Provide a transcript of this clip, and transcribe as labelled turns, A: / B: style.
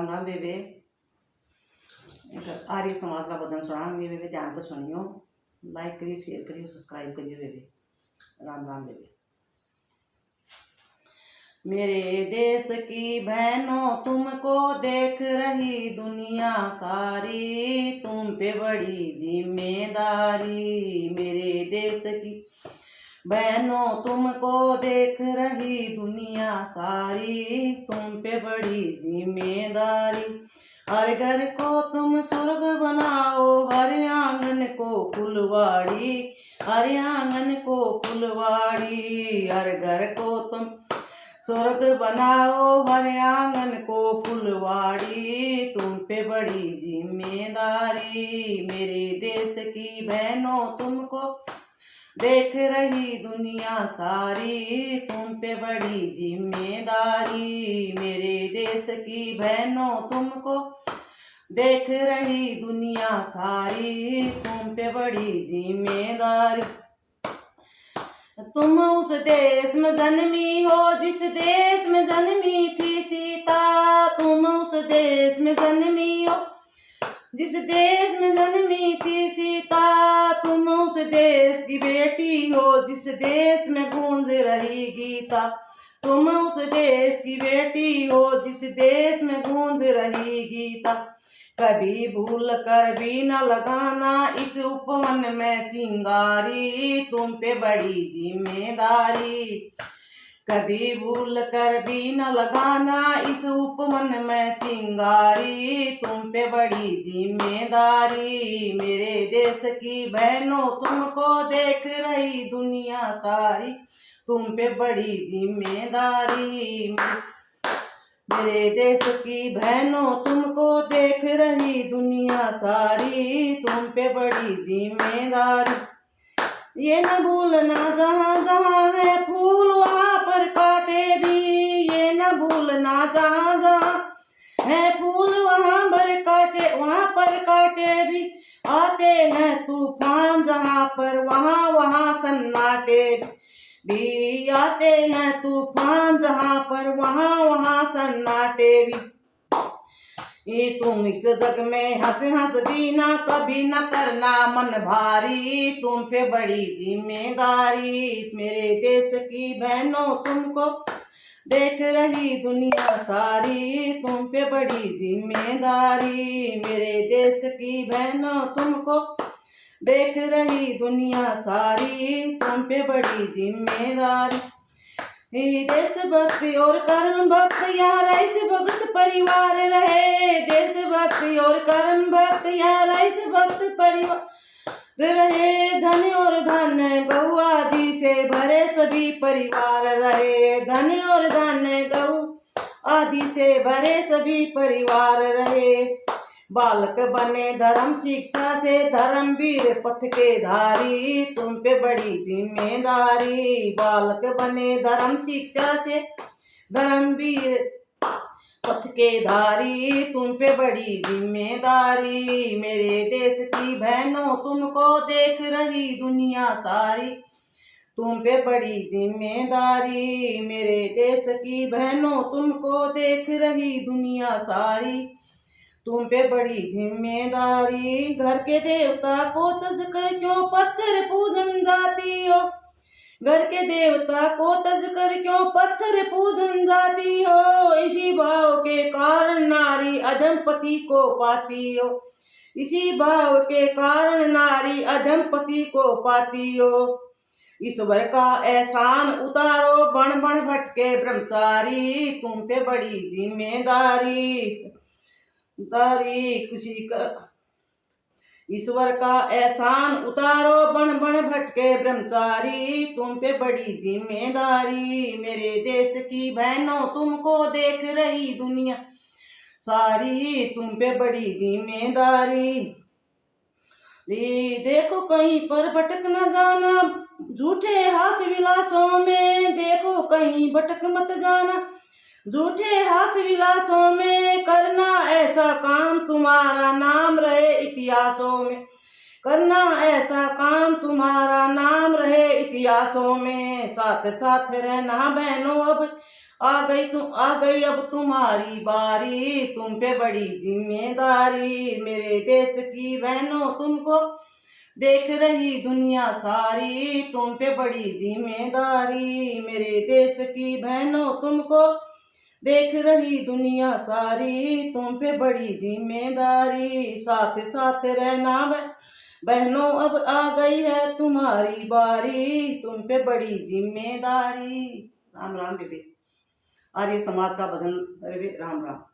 A: राम राम बेबे। आर्य समाज का भजन सुनाऊंगी बेबे, ध्यान तो सुनियो, लाइक करियो, शेयर करियो, सब्सक्राइब करियो बेबे। राम राम बेबे। मेरे देश की बहनों तुमको देख रही दुनिया सारी, तुम पे बड़ी जिम्मेदारी। मेरे देश की बहनों तुमको देख रही दुनिया सारी, तुम पे बड़ी जिम्मेदारी। हर घर को तुम स्वर्ग बनाओ, हर आंगन को फुलवाड़ी, हर आंगन को फुलवाड़ी। हर घर को तुम स्वर्ग बनाओ, हर आंगन को फुलवाड़ी, तुम पे बड़ी जिम्मेदारी। मेरे देश की बहनों तुमको देख रही दुनिया सारी, तुम पे बड़ी जिम्मेदारी। मेरे देश की बहनों तुमको देख रही दुनिया सारी, तुम पे बड़ी जिम्मेदारी। तुम उस देश में जन्मी हो जिस देश में जन्मी थी सीता, तुम उस देश में जन्मी हो जिस देश में जन्मी थी सीता। तुम उस देश की बेटी हो जिस देश में गूंज रही गीता, तुम उस देश की बेटी हो जिस देश में गूंज रही गीता। कभी भूल कर भी न लगाना इस उपवन में चिंगारी, तुम पे बड़ी जिम्मेदारी। कभी भूल कर भी न लगाना इस उपवन में चिंगारी, तुम पे बड़ी जिम्मेदारी। मेरे देश की बहनों तुमको देख रही दुनिया सारी, तुम पे बड़ी जिम्मेदारी। मेरे देश की बहनों तुमको देख रही दुनिया सारी, तुम पे बड़ी जिम्मेदारी। ये न भूलना जहाँ जहाँ है फूल वहाँ पर कांटे भी, ये न भूलना जहाँ जहाँ है फूल वहाँ पर कांटे भी। आते हैं तूफान जहाँ पर वहाँ वहाँ सन्नाटे भी, आते हैं तूफान जहाँ पर वहाँ वहाँ सन्नाटे भी। ये तुम इस जग में हंस हंस जीना, कभी न करना मन भारी, तुम पे बड़ी जिम्मेदारी। मेरे देश की बहनों तुमको देख रही दुनिया सारी, तुम पे बड़ी जिम्मेदारी। मेरे देश की बहनों तुमको देख रही दुनिया सारी, तुम पे बड़ी जिम्मेदारी। देशभक्ति और कर्म भक्त यहाँ रईस भक्त परिवार रहे, देशभक्ति और कर्म भक्त यहाँ रईस भक्त परिवार रहे। धन और धन गौ आदि से भरे सभी परिवार रहे, धन और धन गौ आदि से भरे सभी परिवार रहे। बालक बने धर्म शिक्षा से धर्मवीर पथ के धारी, तुम पे बड़ी जिम्मेदारी। बालक बने धर्म शिक्षा से धर्मवीर पथ के धारी, तुम पे बड़ी जिम्मेदारी। मेरे देश की बहनों तुमको देख रही दुनिया सारी, तुम पे बड़ी जिम्मेदारी। मेरे देश की बहनों तुमको देख रही दुनिया सारी, तुम पे बड़ी जिम्मेदारी। घर के देवता को तज कर क्यों पत्थर पूजन जाती हो, घर के देवता को तज कर क्यों पत्थर पूजन जाती हो। इसी भाव के कारण नारी अधम पति को पाती हो, इसी भाव के कारण नारी अधम पति को पाती हो। ईश्वर का एहसान उतारो बण बण भटके ब्रह्मचारी, तुम पे बड़ी जिम्मेदारी। खुशी का ईश्वर का एहसान उतारो बण बण भटके ब्रह्मचारी, तुम पे बड़ी जिम्मेदारी। मेरे देश की बहनों तुमको देख रही दुनिया सारी, तुम पे बड़ी जिम्मेदारी। देखो कहीं पर भटक न जाना झूठे हास विलासों में, देखो कहीं भटक मत जाना झूठे हास विलासों में। करना ऐसा काम तुम्हारा नाम रहे इतिहासों में, करना ऐसा काम तुम्हारा नाम रहे इतिहासों में। साथ साथ रहना बहनों आ गई अब तुम्हारी बारी, तुम पे बड़ी जिम्मेदारी। मेरे देश की बहनों तुमको देख रही दुनिया सारी, तुम पे बड़ी जिम्मेदारी। मेरे देश की बहनों तुमको देख रही दुनिया सारी, तुम पे बड़ी जिम्मेदारी। साथ साथ रहना बहनों अब आ गई है तुम्हारी बारी, तुम पे बड़ी जिम्मेदारी। राम राम बेबी। आर्य समाज का भजन बेबी। राम राम।